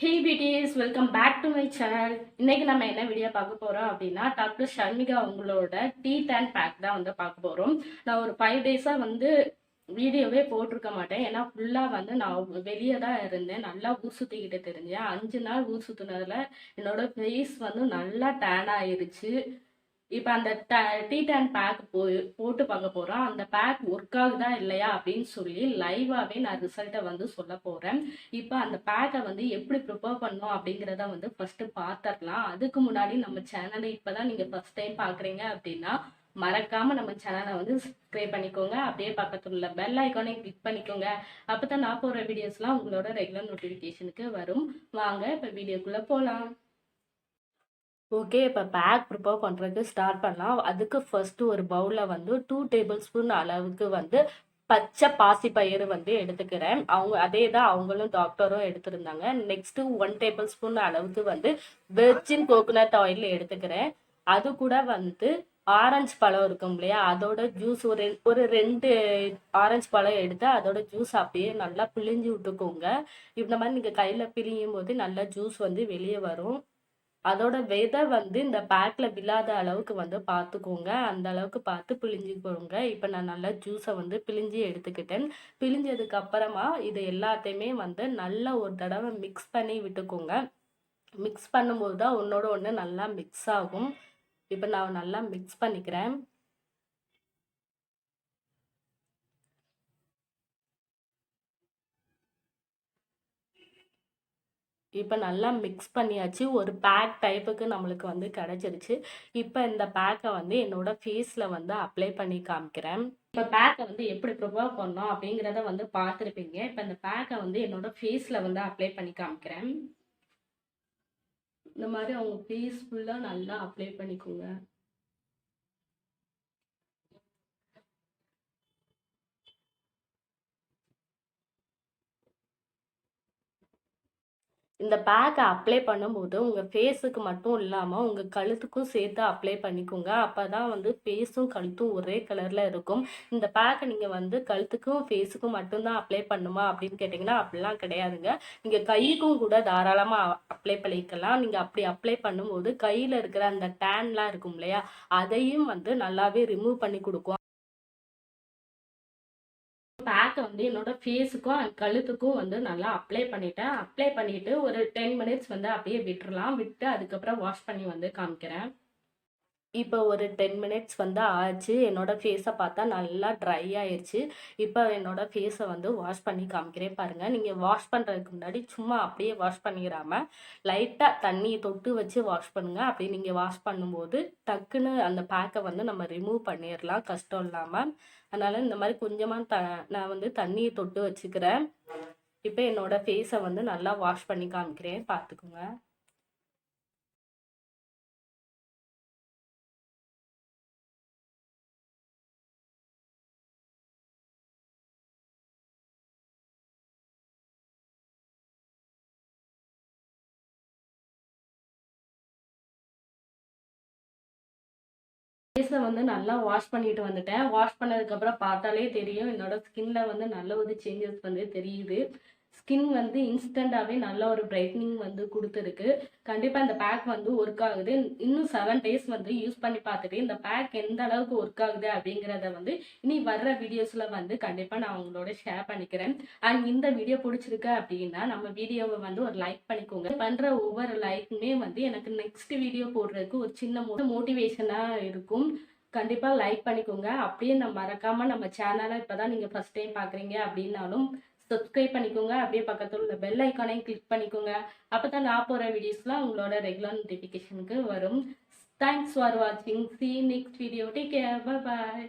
Hey beauties, welcome back to my channel. இன்னைக்கு நம்ம என்ன வீடியோ பார்க்க போறோம் அப்படின்னா டாக்டர் ஷர்மிகா அவங்களோட டீத் அண்ட் பேக் தான் வந்து பார்க்க போறோம். நான் ஒரு 5 டேஸா வந்து வீடியோவே போட்டிருக்க மாட்டேன். ஏன்னா ஃபுல்லா வந்து நான் வெளியே தான் இருந்தேன். நல்லா ஊர் சுத்திக்கிட்டு தெரிஞ்சேன். 5 நாள் ஊர் சுத்தினதுல என்னோட ஃபேஸ் வந்து நல்லா டேன் ஆயிருச்சு. இப்போ அந்த டீ டேன் பேக் போட்டு பார்க்க போறோம். அந்த பேக் ஒர்க் ஆகுதா இல்லையா அப்படின்னு சொல்லி லைவாவே நான் ரிசல்ட்டை வந்து சொல்ல போறேன். இப்போ அந்த பேக்கை வந்து எப்படி ப்ரிப்பேர் பண்ணணும் அப்படிங்கிறத வந்து ஃபர்ஸ்ட் பார்த்துடலாம். அதுக்கு முன்னாடி நம்ம சேனலை இப்பதான் நீங்க ஃபர்ஸ்ட் டைம் பாக்குறீங்க அப்படின்னா மறக்காம நம்ம சேனலை வந்து சப்ஸ்கிரைப் பண்ணிக்கோங்க. அப்படியே பக்கத்துல உள்ள பெல் ஐக்கானை கிளிக் பண்ணிக்கோங்க. அப்பதான் நான் போற வீடியோஸ்லாம் உங்களோட ரெகுலர் நோட்டிபிகேஷனுக்கு வரும். வாங்க இப்போ வீடியோக்குள்ள போலாம். ஓகே, இப்போ பேக் ப்ரிப்பேர் பண்ணுறதுக்கு ஸ்டார்ட் பண்ணலாம். அதுக்கு ஃபர்ஸ்ட் ஒரு பவுலில் வந்து 2 டேபிள் ஸ்பூன் அளவுக்கு வந்து பச்சை பாசிப்பயிறு வந்து எடுத்துக்கிறேன். அதே தான் அவங்களும் டாக்டரும் எடுத்திருந்தாங்க. நெக்ஸ்ட் 1 டேபிள் ஸ்பூன் அளவுக்கு வந்து வெர்ஜின் கோகோனட் ஆயில் எடுத்துக்கிறேன். அது கூட வந்து ஆரஞ்சு பழம் இருக்கும் இல்லையா, அதோட ஜூஸ் ஒரு 2 ஆரஞ்சு பழம் எடுத்து அதோட ஜூஸ் அப்படியே நல்லா பிழிஞ்சு விட்டுக்கோங்க. இந்த மாதிரி நீங்கள் கையில் பிழியும் போது நல்லா ஜூஸ் வந்து வெளியே வரும். அதோட விதை வந்து இந்த பேக்ல விழாத அளவுக்கு வந்து பார்த்துக்கோங்க. அந்த அளவுக்கு பார்த்து பிழிஞ்சுக்கோங்க. இப்போ நான் நல்லா ஜூஸை வந்து பிழிஞ்சு எடுத்துக்கிட்டேன். பிழிஞ்சதுக்கு அப்புறமா இது எல்லாத்தையுமே வந்து நல்லா ஒரு தடவை மிக்ஸ் பண்ணி விட்டுக்கோங்க. மிக்ஸ் பண்ணும்போது தான் ஒன்னோட ஒன்று நல்லா மிக்ஸ் ஆகும். இப்போ நான் நல்லா மிக்ஸ் பண்ணிக்கிறேன். இப்போ நல்லா மிக்ஸ் பண்ணியாச்சு. ஒரு பேக் டைப்புக்கு நம்மளுக்கு வந்து கிடைச்சிருச்சு. இப்போ இந்த பேக்கை வந்து என்னோட ஃபேஸில் வந்து அப்ளை பண்ணி காமிக்கிறேன். இப்போ பேக்கை வந்து எப்படி ப்ரிப்பேர் பண்ணோம் அப்படிங்கிறத வந்து பார்த்துருப்பீங்க. இப்போ இந்த பேக்கை வந்து என்னோட ஃபேஸில் வந்து அப்ளை பண்ணி காமிக்கிறேன். இந்த மாதிரி அவங்க ஃபேஸ் ஃபுல்லாக நல்லா அப்ளை பண்ணிக்கோங்க. இந்த பேக்கை அப்ளை பண்ணும்போது உங்கள் ஃபேஸுக்கு மட்டும் இல்லாமல் உங்கள் கழுத்துக்கும் சேர்த்து அப்ளை பண்ணிக்கோங்க. அப்போ தான் வந்து ஃபேஸும் கழுத்தும் ஒரே கலரில் இருக்கும். இந்த பேக்கை நீங்கள் வந்து கழுத்துக்கும் ஃபேஸுக்கும் மட்டும்தான் அப்ளை பண்ணுமா அப்படின்னு கேட்டிங்கன்னா அப்படிலாம் கிடையாதுங்க. நீங்கள் கைக்கும் கூட தாராளமாக அப்ளை பண்ணிக்கலாம். நீங்கள் அப்படி அப்ளை பண்ணும்போது கையில் இருக்கிற அந்த டேன்லாம் இருக்கும் இல்லையா, அதையும் வந்து நல்லாவே ரிமூவ் பண்ணி கொடுக்கும். பேக்கை வந்து என்னோட ஃபேஸுக்கும் கழுத்துக்கும் வந்து நல்லா அப்ளை பண்ணிட்டேன். அப்ளை பண்ணிட்டு ஒரு 10 மினிட்ஸ் வந்து அப்படியே விட்டுறலாம். விட்டு அதுக்கப்புறம் வாஷ் பண்ணி வந்து காமிக்கிறேன். இப்போ ஒரு 10 மினிட்ஸ் வந்து ஆச்சு. என்னோட ஃபேஸை பார்த்தா நல்லா ட்ரை ஆயிடுச்சு. இப்போ என்னோட ஃபேஸை வந்து வாஷ் பண்ணி காமிக்கிறேன் பாருங்கள். நீங்கள் வாஷ் பண்ணுறதுக்கு முன்னாடி சும்மா அப்படியே வாஷ் பண்ணிடாமல் லைட்டாக தண்ணியை தொட்டு வச்சு வாஷ் பண்ணுங்கள். அப்படி நீங்கள் வாஷ் பண்ணும்போது டக்குன்னு அந்த பேக்கை வந்து நம்ம ரிமூவ் பண்ணிடலாம் கஷ்டம் இல்லாமல். அதனால் இந்த மாதிரி கொஞ்சமாக நான் வந்து தண்ணியை தொட்டு வச்சுக்கிறேன். இப்போ என்னோட ஃபேஸை வந்து நல்லா வாஷ் பண்ணி காமிக்கிறேன், பார்த்துக்குங்க. ஃபேஸை வந்து நல்லா வாஷ் பண்ணிட்டு வந்துட்டேன். வாஷ் பண்ணதுக்கப்புறம் பார்த்தாலே தெரியும் என்னோட ஸ்கின்ல வந்து நல்ல ஒரு சேஞ்சஸ் வந்து தெரியுது. ஸ்கின் வந்து இன்ஸ்டண்ட்டாகவே நல்ல ஒரு பிரைட்னிங் வந்து கொடுத்துருக்கு. கண்டிப்பாக இந்த பேக் வந்து ஒர்க் ஆகுது. இன்னும் 7 டேஸ் வந்து யூஸ் பண்ணி பார்த்துட்டு இந்த பேக் எந்த அளவுக்கு ஒர்க் ஆகுது அப்படிங்கிறத வந்து இனி வர்ற வீடியோஸில் வந்து கண்டிப்பாக நான் உங்களோட ஷேர் பண்ணிக்கிறேன். அண்ட் இந்த வீடியோ பிடிச்சிருக்கு அப்படின்னா நம்ம வீடியோவை வந்து ஒரு லைக் பண்ணிக்கோங்க. பண்ணுற ஒவ்வொரு லைக்குமே வந்து எனக்கு நெக்ஸ்ட் வீடியோ போடுறதுக்கு ஒரு சின்ன மோட்டிவேஷனாக இருக்கும். கண்டிப்பாக லைக் பண்ணிக்கோங்க. அப்படியே நான் மறக்காமல் நம்ம சேனலை இப்போ தான் நீங்கள் ஃபஸ்ட் டைம் பார்க்குறீங்க அப்படின்னாலும் சப்ஸ்கிரைப் பண்ணிக்கோங்க. அப்படியே பக்கத்தில் உள்ள பெல் ஐக்கானையும் கிளிக் பண்ணிக்கோங்க. அப்போ தான் நான் போகிற வீடியோஸ்லாம் உங்களோட ரெகுலர் நோட்டிஃபிகேஷனுக்கு வரும். தேங்க்ஸ் ஃபார் வாட்சிங். See you next video. Take care. Bye bye.